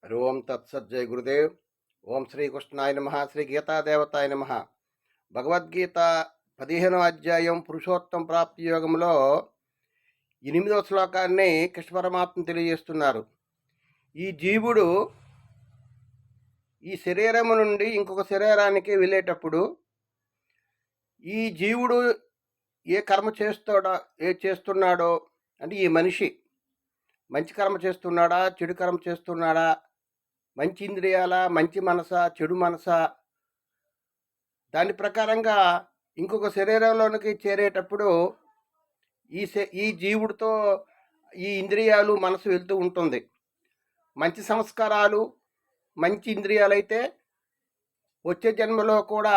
హరి ఓం తత్సత్ జయ గురుదేవ్. ఓం శ్రీకృష్ణాయ నమ. శ్రీ గీతాదేవతాయ నమ. భగవద్గీత 15వ అధ్యాయం పురుషోత్తం ప్రాప్తి యోగంలో 8వ శ్లోకాన్ని కృష్ణ పరమాత్మ తెలియజేస్తున్నారు. ఈ జీవుడు ఈ శరీరము నుండి ఇంకొక శరీరానికి వెళ్ళేటప్పుడు ఈ జీవుడు ఏ కర్మ చేస్తున్నాడో, అంటే ఈ మనిషి మంచి కర్మ చేస్తున్నాడా, చెడు కర్మ చేస్తున్నాడా, మంచి ఇంద్రియాల, మంచి మనస, చెడు మనస, దాని ప్రకారంగా ఇంకొక శరీరంలోనికి చేరేటప్పుడు ఈ జీవుడితో ఈ ఇంద్రియాలు, మనసు వెళ్తూ ఉంటుంది. మంచి సంస్కారాలు, మంచి ఇంద్రియాలైతే వచ్చే జన్మలో కూడా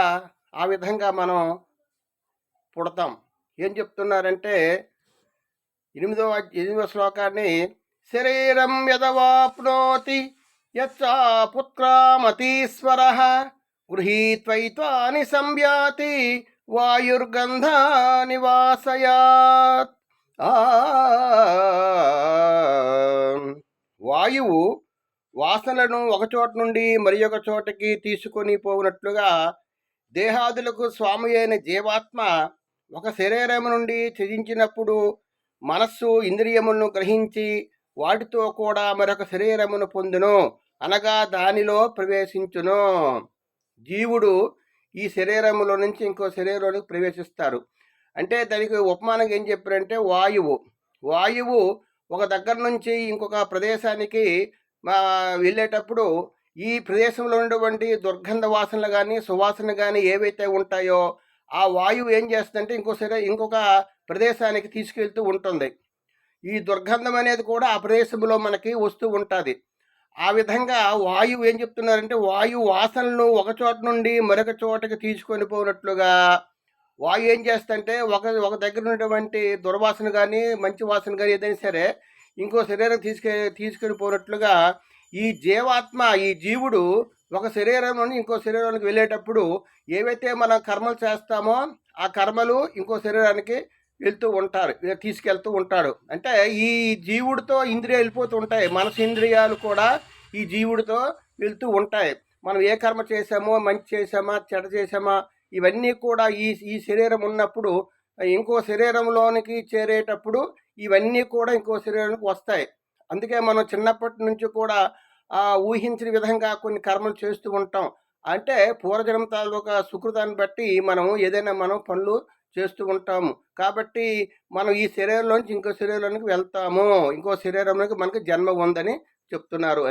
ఆ విధంగా మనం పుడతాం. ఏం చెప్తున్నారంటే 8వ శ్లోకాన్ని, శరీరం యదవాప్నోతి యచ్చా పుత్రామతీశ్వరః గృహీత్వైత్వాని సంయాతి వాయుర్గంధాని వాసయాత్. వాయువు వాసనలను ఒక చోట నుండి మరి ఒక చోటకి తీసుకొని పోవునట్లుగా దేహాదులకు స్వామి అయిన జీవాత్మ ఒక శరీరం నుండి త్యజించినప్పుడు మనస్సు ఇంద్రియములను గ్రహించి వాటితో కూడా మరొక శరీరమును పొందును, అనగా దానిలో ప్రవేశించును. జీవుడు ఈ శరీరములో నుంచి ఇంకో శరీరంలోకి ప్రవేశిస్తారు. అంటే దానికి ఉపమానంగా ఏం చెప్పారంటే, వాయువు ఒక దగ్గర నుంచి ఇంకొక ప్రదేశానికి వెళ్ళేటప్పుడు ఈ ప్రదేశంలో ఉన్నటువంటి దుర్గంధ వాసనలు కానీ సువాసనలు కానీ ఏవైతే ఉంటాయో ఆ వాయువు ఏం చేస్తుందంటే ఇంకొక ప్రదేశానికి తీసుకెళ్తూ ఉంటుంది. ఈ దుర్గంధం అనేది కూడా ఆ ప్రదేశంలో మనకి వస్తూ ఉంటుంది. ఆ విధంగా వాయువు ఏం చెప్తున్నారంటే, వాయువు వాసనలను ఒక చోట నుండి మరొక చోటకి తీసుకొని పోయినట్లుగా వాయువు ఏం చేస్తుంటే ఒక దగ్గర ఉన్నటువంటి దుర్వాసన కానీ మంచి వాసన కానీ ఏదైనా సరే ఇంకో శరీరం తీసుకొని పోయినట్లుగా ఈ జీవుడు ఒక శరీరం నుండి ఇంకో శరీరానికి వెళ్ళేటప్పుడు ఏవైతే మనం కర్మలు చేస్తామో ఆ కర్మలు ఇంకో శరీరానికి తీసుకెళ్తూ ఉంటాడు. అంటే ఈ జీవుడితో ఇంద్రియాలు వెళ్ళిపోతూ ఉంటాయి. మనసు ఇంద్రియాలు కూడా ఈ జీవుడితో వెళ్తూ ఉంటాయి. మనం ఏ కర్మ చేసామో, మంచి చేసామా, చెడ చేసామా, ఇవన్నీ కూడా ఈ శరీరం ఉన్నప్పుడు ఇంకో శరీరంలోనికి చేరేటప్పుడు ఇవన్నీ కూడా ఇంకో శరీరానికి వస్తాయి. అందుకే మనం చిన్నప్పటి నుంచి కూడా ఊహించిన విధంగా కొన్ని కర్మలు చేస్తూ ఉంటాం. అంటే పూర్వజన్మ తాలూకా సుకృతాన్ని బట్టి మనం ఏదైనా పనులు చేస్తూ ఉంటాము. కాబట్టి మనం ఈ శరీరంలోంచి ఇంకో శరీరంలోనికి వెళ్తాము, ఇంకో శరీరంలోకి మనకు జన్మ ఉందని చెప్తున్నారు.